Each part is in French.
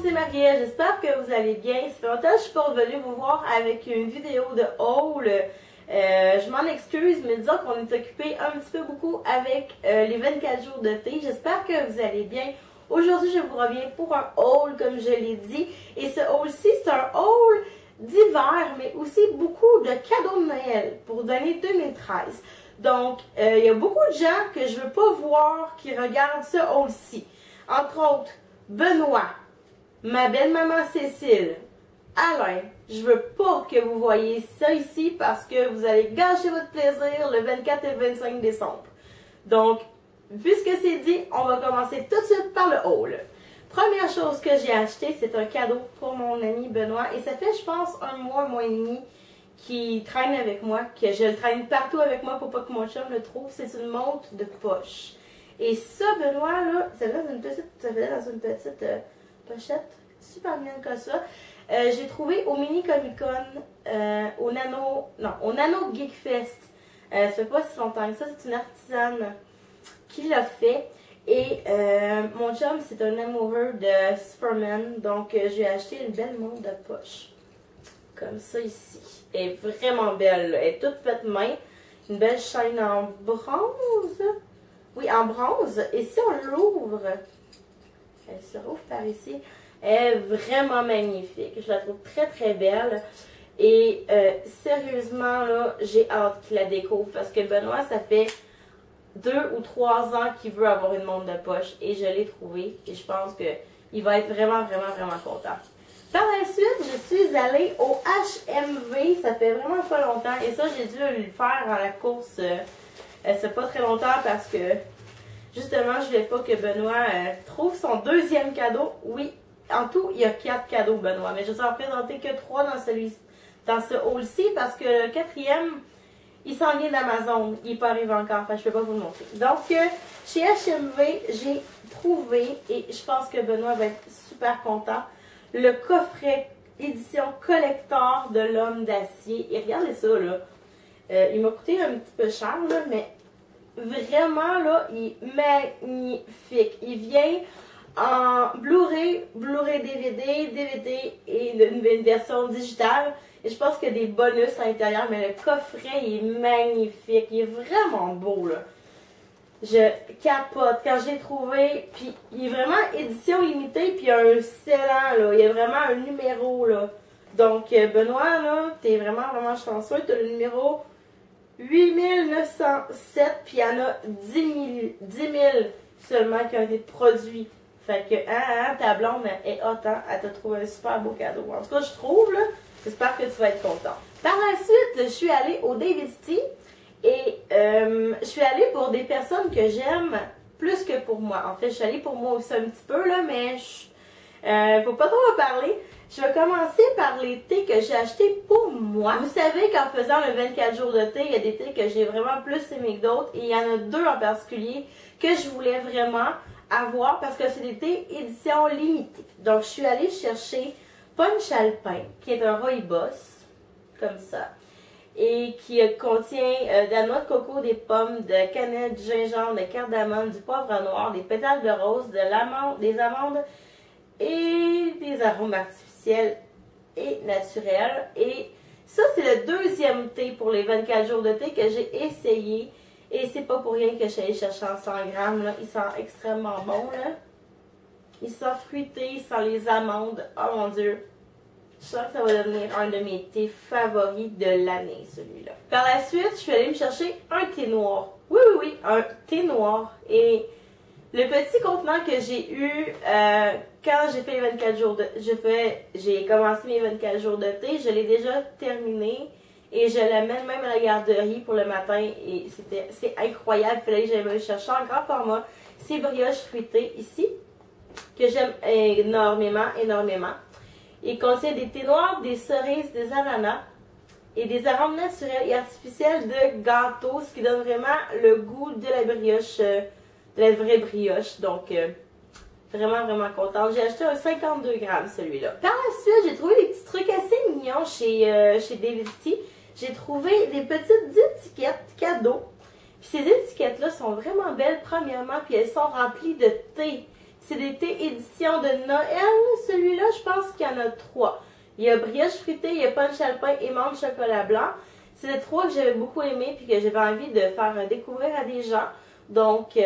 c'est Marie-Ève, j'espère que vous allez bien. Ça fait longtemps que je suis pas revenue vous voir avec une vidéo de haul. Je m'en excuse, mais disons qu'on est occupé un petit peu beaucoup avec les 24 jours de thé. J'espère que vous allez bien. Aujourd'hui, je vous reviens pour un haul, comme je l'ai dit. Et ce haul-ci, c'est un haul d'hiver, mais aussi beaucoup de cadeaux de Noël pour l'année 2013. Donc, il y a beaucoup de gens que je veux pas voir qui regardent ce haul-ci. Entre autres, Benoît, ma belle-maman Cécile, Alain, je veux pas que vous voyez ça ici parce que vous allez gâcher votre plaisir le 24 et le 25 décembre. Donc, puisque c'est dit, on va commencer tout de suite par le haul. Première chose que j'ai acheté, c'est un cadeau pour mon ami Benoît. Et ça fait, je pense, un mois et demi qu'il traîne avec moi, que je le traîne partout avec moi pour pas que mon chum le trouve. C'est une montre de poche. Et ça, Benoît, là, ça vient dans une petite pochette, super bien comme ça. J'ai trouvé au Mini Comic Con, au Nano Geek Fest. Ça fait pas si longtemps que ça, c'est une artisane qui l'a fait. Et mon chum, c'est un amoureux de Superman, donc j'ai acheté une belle montre de poche. Comme ça ici. Elle est vraiment belle, là. Elle est toute faite main. Une belle chaîne en bronze. Oui, en bronze. Et si on l'ouvre, elle se rouvre par ici. Elle est vraiment magnifique. Je la trouve très très belle. Et sérieusement, là, j'ai hâte qu'il la découvre parce que Benoît, ça fait 2 ou 3 ans qu'il veut avoir une montre de poche. Et je l'ai trouvée. Et je pense qu'il va être vraiment content. Par la suite, je suis allée au HMV. Ça fait vraiment pas longtemps. Et ça, j'ai dû le faire à la course. Ça fait pas très longtemps parce que justement, je voulais pas que Benoît trouve son deuxième cadeau. Oui, en tout, il y a 4 cadeaux, Benoît. Mais je ne vais en présenter que 3 dans ce haul-ci parce que le 4e, il s'en vient d'Amazon. Il n'est pas arrivé encore. Enfin, je ne peux pas vous le montrer. Donc, chez HMV, j'ai trouvé, et je pense que Benoît va être super content, le coffret édition collector de l'Homme d'acier. Et regardez ça, là. Il m'a coûté un petit peu cher, là, mais vraiment, là, il est magnifique. Il vient en Blu-ray, DVD, DVD et une version digitale. Et je pense qu'il y a des bonus à l'intérieur, mais le coffret, il est magnifique. Il est vraiment beau, là. Je capote quand je l'ai trouvé. Puis, il est vraiment édition limitée, puis il y a un scellant, là. Il y a vraiment un numéro, là. Donc, Benoît, là, t'es vraiment chanceux. T'as le numéro 8907, puis il y en a 10 000 seulement qui ont été produits. Fait que, ta blonde est hot, hein? Elle t'a trouvé un super beau cadeau. En tout cas, je trouve, là. J'espère que tu vas être content. Par la suite, je suis allée au David's Tea. Et je suis allée pour des personnes que j'aime plus que pour moi. En fait, je suis allée pour moi aussi un petit peu, là, mais faut pas trop en parler. Je vais commencer par les thés que j'ai achetés pour moi. Vous savez qu'en faisant le 24 jours de thé, il y a des thés que j'ai vraiment plus aimés que d'autres. Et il y en a 2 en particulier que je voulais vraiment avoir parce que c'est des thés édition limitée. Donc, je suis allée chercher Punch Alpin, qui est un rooibos, comme ça. Et qui contient de la noix de coco, des pommes, de cannelle, du gingembre, de cardamome, du poivre noir, des pétales de rose, de l'amande, des amandes et des arômes artificiels et naturels. Et ça, c'est le 2e thé pour les 24 jours de thé que j'ai essayé. Et c'est pas pour rien que je suis allée chercher en 100 grammes. Là. Il sent extrêmement bon. Là. Il sent fruité, il sent les amandes. Oh mon Dieu! Je sens que ça va devenir un de mes thés favoris de l'année, celui-là. Par la suite, je suis allée me chercher un thé noir. Oui, un thé noir. Et le petit contenant que j'ai eu quand j'ai fait les 24 jours de... J'ai commencé mes 24 jours de thé, je l'ai déjà terminé. Et je l'amène même à la garderie pour le matin. Et c'est incroyable. Il fallait que j'aille me chercher en grand format ces brioches fruitées ici, que j'aime énormément. Il contient des thés noirs, des cerises, des ananas et des arômes naturels et artificiels de gâteau, ce qui donne vraiment le goût de la brioche, de la vraie brioche. Donc, vraiment contente. J'ai acheté un 52 grammes, celui-là. Par la suite, j'ai trouvé des petits trucs assez mignons chez David's Tea. J'ai trouvé des petites étiquettes cadeaux. Puis ces étiquettes-là sont vraiment belles, premièrement, puis elles sont remplies de thé. C'est des thés édition de Noël. Celui-là, je pense qu'il y en a 3. Il y a brioche fruitée, il y a punch alpin et menthe chocolat blanc. C'est les 3 que j'avais beaucoup aimé puis que j'avais envie de faire découvrir à des gens. Donc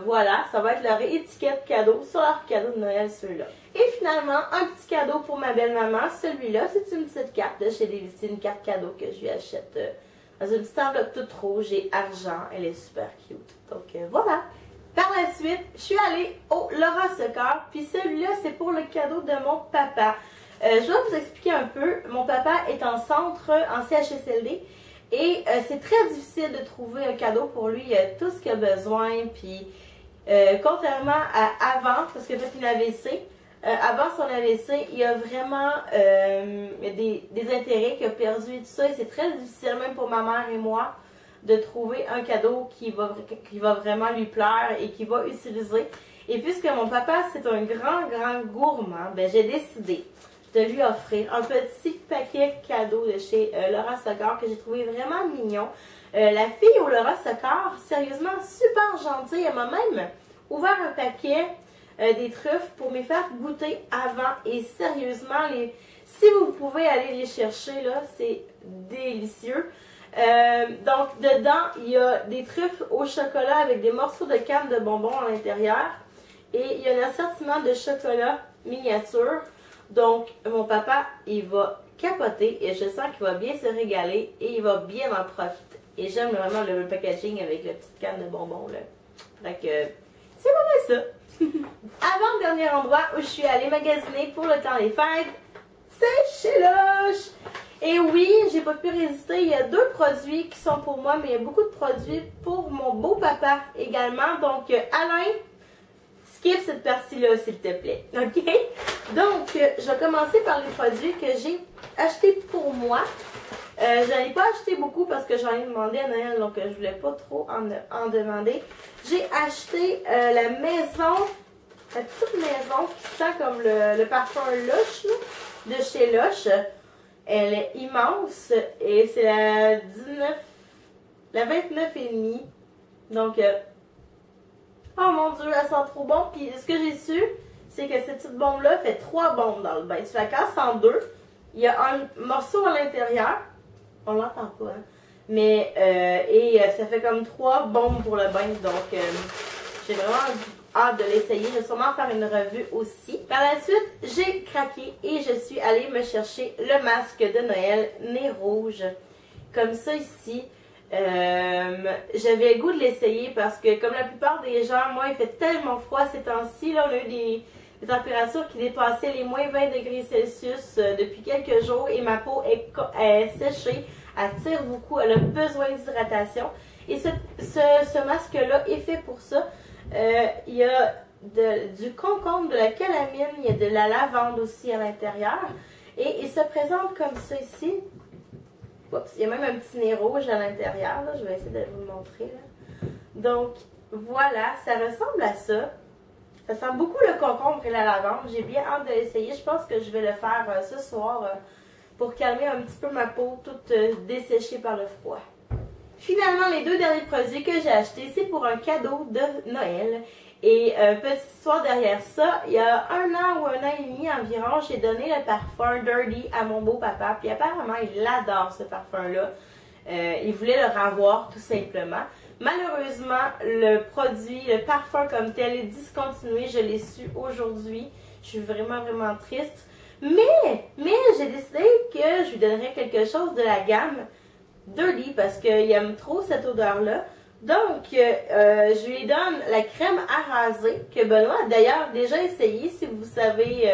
voilà, ça va être leur étiquette cadeau sur leur cadeau de Noël, ceux-là. Et finalement, un petit cadeau pour ma belle-maman. Celui-là, c'est une petite carte de chez Lévis. C'est une carte cadeau que je lui achète dans une petite enveloppe toute rouge et argent. Elle est super cute. Donc voilà. Par la suite, je suis allée au Laura Secours. Puis celui-là, c'est pour le cadeau de mon papa. Je vais vous expliquer un peu. Mon papa est en centre, en CHSLD. Et c'est très difficile de trouver un cadeau pour lui. Il a tout ce qu'il a besoin. Puis, contrairement à avant, parce qu'il a fait une AVC, avant son AVC, il y a vraiment des intérêts qu'il a perdu et tout ça. Et c'est très difficile, même pour ma mère et moi, de trouver un cadeau qui va vraiment lui plaire et qu'il va utiliser. Et puisque mon papa, c'est un grand gourmand, ben, j'ai décidé de lui offrir un petit paquet cadeau de chez Laura Secours que j'ai trouvé vraiment mignon. La fille au Laura Secours, sérieusement, super gentille. Elle m'a même ouvert un paquet des truffes pour me faire goûter avant. Et sérieusement, si vous pouvez aller les chercher, là, c'est délicieux. Donc, dedans, il y a des truffes au chocolat avec des morceaux de canne de bonbons à l'intérieur. Et il y a un assortiment de chocolat miniature. Donc, mon papa, il va capoter et je sens qu'il va bien se régaler et il va bien en profiter. Et j'aime vraiment le packaging avec la petite canne de bonbons, là. Fait que, c'est pas mal ça. Avant-dernier endroit où je suis allée magasiner pour le temps des fêtes, c'est chez Lush. Et oui, j'ai pas pu résister. Il y a 2 produits qui sont pour moi, mais il y a beaucoup de produits pour mon beau papa également. Donc, Alain, skip cette partie-là, s'il te plaît. OK? Donc, je vais commencer par les produits que j'ai achetés pour moi. Je n'en ai pas acheté beaucoup parce que j'en ai demandé à Noël, donc je voulais pas trop en demander. J'ai acheté la petite maison qui sent comme le parfum Lush là, de chez Lush. Elle est immense et c'est la 29,5. Donc, oh mon Dieu, elle sent trop bon. Puis ce que j'ai su, c'est que cette petite bombe-là fait 3 bombes dans le bain. Tu la casses en 2. Il y a un morceau à l'intérieur. On l'entend pas, hein. Mais, ça fait comme 3 bombes pour le bain. Donc, j'ai vraiment hâte de l'essayer. Je vais sûrement faire une revue aussi. Par la suite, j'ai craqué et je suis allée me chercher le masque de Noël nez rouge. Comme ça ici. J'avais le goût de l'essayer parce que comme la plupart des gens, moi il fait tellement froid ces temps-ci, là on a eu des températures qui dépassaient les moins 20 degrés Celsius depuis quelques jours et ma peau est séchée, elle tire beaucoup, elle a besoin d'hydratation et ce masque-là est fait pour ça. Il y a du concombre, de la calamine, il y a de la lavande aussi à l'intérieur et il se présente comme ça ici. Oups, il y a même un petit nez rouge à l'intérieur, je vais essayer de vous le montrer. Là. Donc, voilà, ça ressemble à ça. Ça sent beaucoup le concombre et la lavande. J'ai bien hâte de l'essayer. Je pense que je vais le faire ce soir pour calmer un petit peu ma peau toute desséchée par le froid. Finalement, les 2 derniers produits que j'ai achetés, c'est pour un cadeau de Noël. Et petite histoire derrière ça, il y a 1 an ou 1 an et demi environ, j'ai donné le parfum Dirty à mon beau papa. Puis apparemment, il adore ce parfum-là. Il voulait le revoir tout simplement. Malheureusement, le parfum comme tel est discontinué. Je l'ai su aujourd'hui. Je suis vraiment triste. Mais j'ai décidé que je lui donnerais quelque chose de la gamme Dirty parce qu'il aime trop cette odeur-là. Donc, je lui donne la crème à raser que Benoît a d'ailleurs déjà essayé. Si vous savez,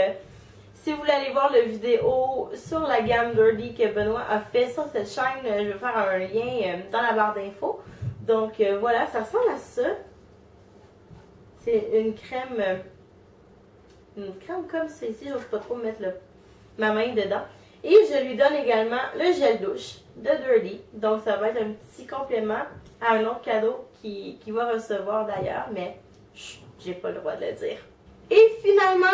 si vous voulez aller voir la vidéo sur la gamme Dirty que Benoît a fait sur cette chaîne, je vais faire un lien dans la barre d'infos. Donc, voilà, ça ressemble à ça. C'est une crème comme ça ici. Je n'ose pas trop mettre ma main dedans. Et je lui donne également le gel douche de Dirty. Donc, ça va être un petit complément à un autre cadeau qu'il va recevoir d'ailleurs. Mais, j'ai pas le droit de le dire. Et finalement,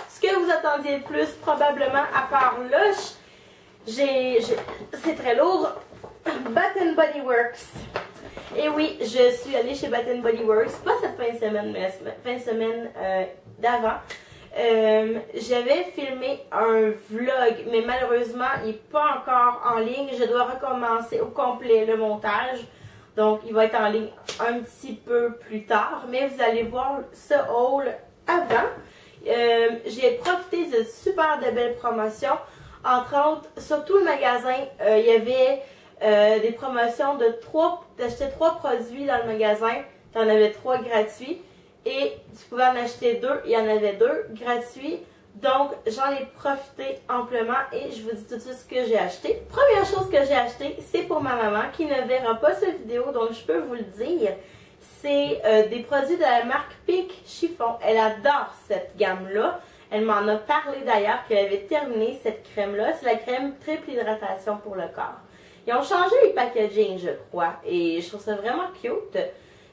ce que vous attendiez le plus, probablement, à part Lush, c'est très lourd. Bath & Body Works. Et oui, je suis allée chez Bath & Body Works. Pas cette fin de semaine, mais la fin de semaine d'avant. J'avais filmé un vlog, mais malheureusement, il n'est pas encore en ligne. Je dois recommencer au complet le montage. Donc, il va être en ligne un petit peu plus tard. Mais vous allez voir ce haul avant. J'ai profité de super de belles promotions. Entre autres, sur tout le magasin, il y avait des promotions d'acheter 3 produits dans le magasin. Tu en avais 3 gratuits. Et tu pouvais en acheter 2, il y en avait 2 gratuits. Donc, j'en ai profité amplement et je vous dis tout de suite ce que j'ai acheté. Première chose que j'ai acheté, c'est pour ma maman qui ne verra pas cette vidéo, donc je peux vous le dire. C'est des produits de la marque Pink Chiffon. Elle adore cette gamme-là. Elle m'en a parlé d'ailleurs qu'elle avait terminé cette crème-là. C'est la crème triple hydratation pour le corps. Ils ont changé les packaging, je crois, et je trouve ça vraiment cute.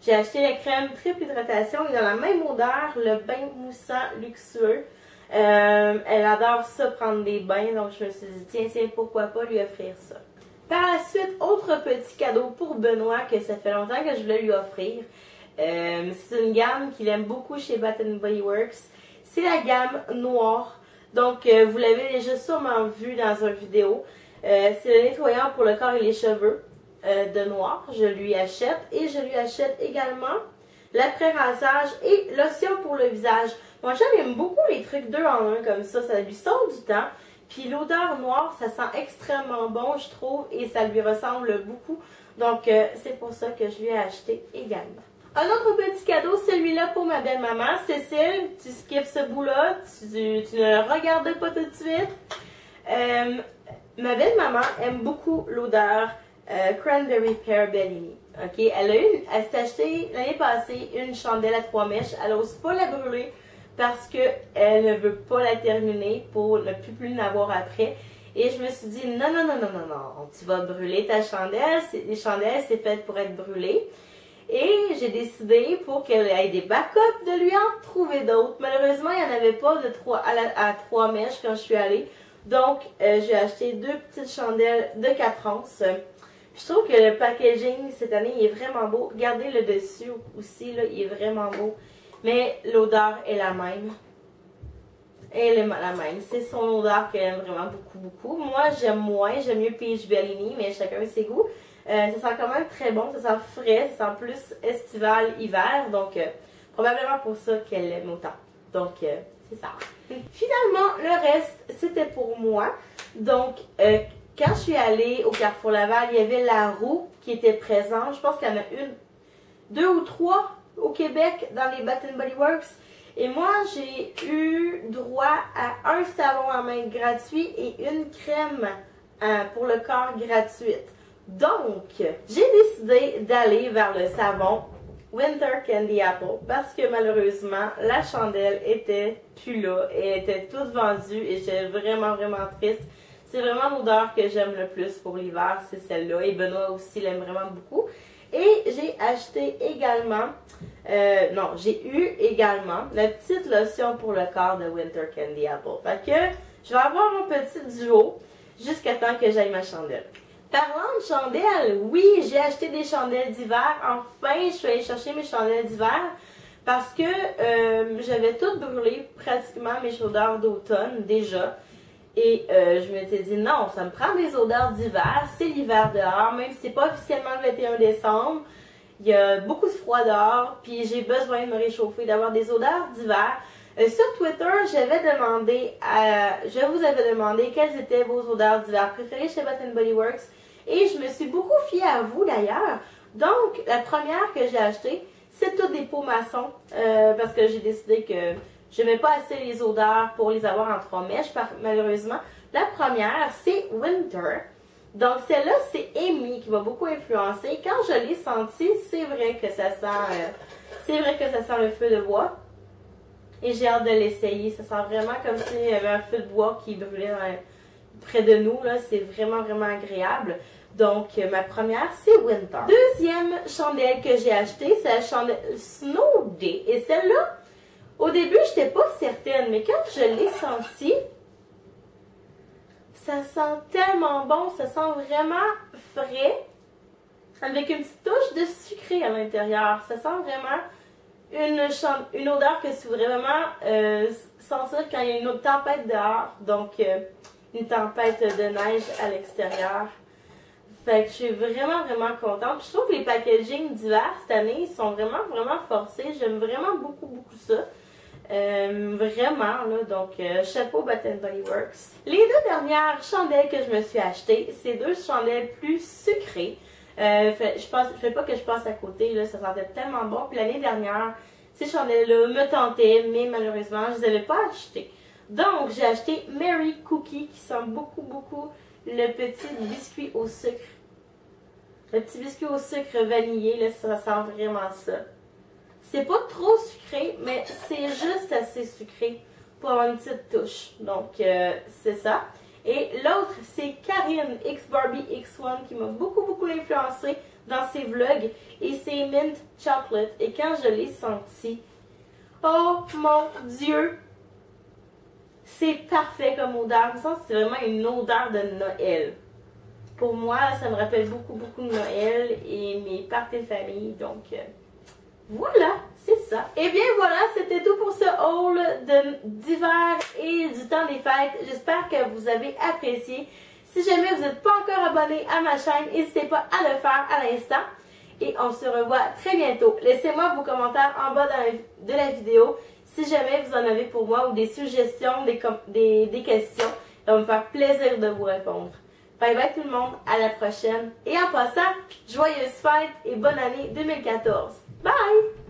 J'ai acheté la crème triple hydratation, il a la même odeur, le bain moussant luxueux. Elle adore ça, prendre des bains, donc je me suis dit, tiens, pourquoi pas lui offrir ça. Par la suite, autre petit cadeau pour Benoît que ça fait longtemps que je voulais lui offrir. C'est une gamme qu'il aime beaucoup chez Bath & Body Works. C'est la gamme noire. Donc, vous l'avez déjà sûrement vu dans une vidéo. C'est le nettoyant pour le corps et les cheveux. De noir, je lui achète et je lui achète également l'après-rasage et lotion pour le visage. Moi j'aime beaucoup les trucs 2 en 1 comme ça lui sauve du temps. Puis l'odeur noire, ça sent extrêmement bon je trouve et ça lui ressemble beaucoup. Donc c'est pour ça que je lui ai acheté également. Un autre petit cadeau, celui-là pour ma belle-maman. Cécile, tu skippes ce bout-là, tu ne le regardes pas tout de suite. Ma belle-maman aime beaucoup l'odeur Cranberry Pear Bellini. Ok, elle s'est acheté l'année passée une chandelle à 3 mèches. Elle n'ose pas la brûler parce qu'elle ne veut pas la terminer pour ne plus n'avoir après. Et je me suis dit non, tu vas brûler ta chandelle. Les chandelles, c'est fait pour être brûlées. Et j'ai décidé pour qu'elle ait des backups de lui en trouver d'autres. Malheureusement, il n'y en avait pas à 3 mèches quand je suis allée. Donc, j'ai acheté 2 petites chandelles de 4 onces. Je trouve que le packaging cette année il est vraiment beau. Regardez le dessus aussi, là, il est vraiment beau. Mais l'odeur est la même. Elle est la même. C'est son odeur qu'elle aime vraiment beaucoup. Moi, j'aime moins. J'aime mieux Peach Bellini, mais chacun ses goûts. Ça sent quand même très bon. Ça sent frais. Ça sent plus estival, hiver. Donc, probablement pour ça qu'elle l'aime autant. Donc, c'est ça. Finalement, le reste, c'était pour moi. Donc, quand je suis allée au Carrefour Laval, il y avait la roue qui était présente. Je pense qu'il y en a 2 ou 3 au Québec dans les Bath & Body Works. Et moi, j'ai eu droit à un savon à main gratuit et une crème pour le corps gratuite. Donc, j'ai décidé d'aller vers le savon Winter Candy Apple parce que malheureusement, la chandelle était plus là. Elle était toute vendue et j'étais vraiment triste. C'est vraiment l'odeur que j'aime le plus pour l'hiver, c'est celle-là. Et Benoît aussi l'aime vraiment beaucoup. Et j'ai acheté également, j'ai eu également la petite lotion pour le corps de Winter Candy Apple. Fait que je vais avoir mon petit duo jusqu'à temps que j'aille ma chandelle. Parlant de chandelles, oui, j'ai acheté des chandelles d'hiver. Enfin, je suis allée chercher mes chandelles d'hiver parce que j'avais toutes brûlé pratiquement mes odeurs d'automne déjà. Et je m'étais dit non, ça me prend des odeurs d'hiver, c'est l'hiver dehors, même si c'est pas officiellement le 21 décembre, il y a beaucoup de froid dehors, puis j'ai besoin de me réchauffer, d'avoir des odeurs d'hiver. Sur Twitter, je vous avais demandé quelles étaient vos odeurs d'hiver préférées chez Bath & Body Works, et je me suis beaucoup fiée à vous d'ailleurs. Donc, la première que j'ai achetée, c'est toutes des peaux maçons, parce que j'ai décidé que je n'aimais pas assez les odeurs pour les avoir en 3 mèches, malheureusement. La première, c'est Winter. Donc, celle-là, c'est Amy qui m'a beaucoup influencée. Quand je l'ai sentie, c'est vrai que ça sent le feu de bois. Et j'ai hâte de l'essayer. Ça sent vraiment comme s'il y avait un feu de bois qui brûlait près de nous. C'est vraiment agréable. Donc, ma première, c'est Winter. Deuxième chandelle que j'ai achetée, c'est la chandelle Snow Day. Et celle-là, au début, je n'étais pas certaine, mais quand je l'ai sentie, ça sent tellement bon, ça sent vraiment frais, avec une petite touche de sucré à l'intérieur. Ça sent vraiment une odeur que tu voudrais vraiment sentir quand il y a une autre tempête dehors. Donc, une tempête de neige à l'extérieur. Fait que je suis vraiment, vraiment contente. Puis je trouve que les packagings d'hiver cette année, ils sont vraiment, vraiment forcés. J'aime vraiment beaucoup, beaucoup ça. Vraiment, là. Donc, chapeau Bath & Body Works. Les deux dernières chandelles que je me suis achetées, c'est deux chandelles plus sucrées. Je fais pas que je passe à côté, là. Ça sentait tellement bon. Puis l'année dernière, ces chandelles-là me tentaient, mais malheureusement, je les avais pas achetées. Donc, j'ai acheté Mary Cookie, qui sent beaucoup, beaucoup le petit biscuit au sucre. Le petit biscuit au sucre vanillé, là, ça sent vraiment ça. C'est pas trop sucré, mais c'est juste assez sucré pour avoir une petite touche. Donc, c'est ça. Et l'autre, c'est Karine X Barbie X1 qui m'a beaucoup, beaucoup influencé dans ses vlogs. Et c'est Mint Chocolate. Et quand je l'ai senti, oh mon Dieu! C'est parfait comme odeur. C'est vraiment une odeur de Noël. Pour moi, ça me rappelle beaucoup, beaucoup de Noël et mes parties de famille. Donc, voilà, c'est ça. Et bien voilà, c'était tout pour ce haul d'hiver et du temps des fêtes. J'espère que vous avez apprécié. Si jamais vous n'êtes pas encore abonné à ma chaîne, n'hésitez pas à le faire à l'instant. Et on se revoit très bientôt. Laissez-moi vos commentaires en bas de la vidéo. Si jamais vous en avez pour moi ou des suggestions, des questions, ça va me faire plaisir de vous répondre. Bye bye tout le monde, à la prochaine. Et en passant, joyeuses fêtes et bonne année 2014. Bye!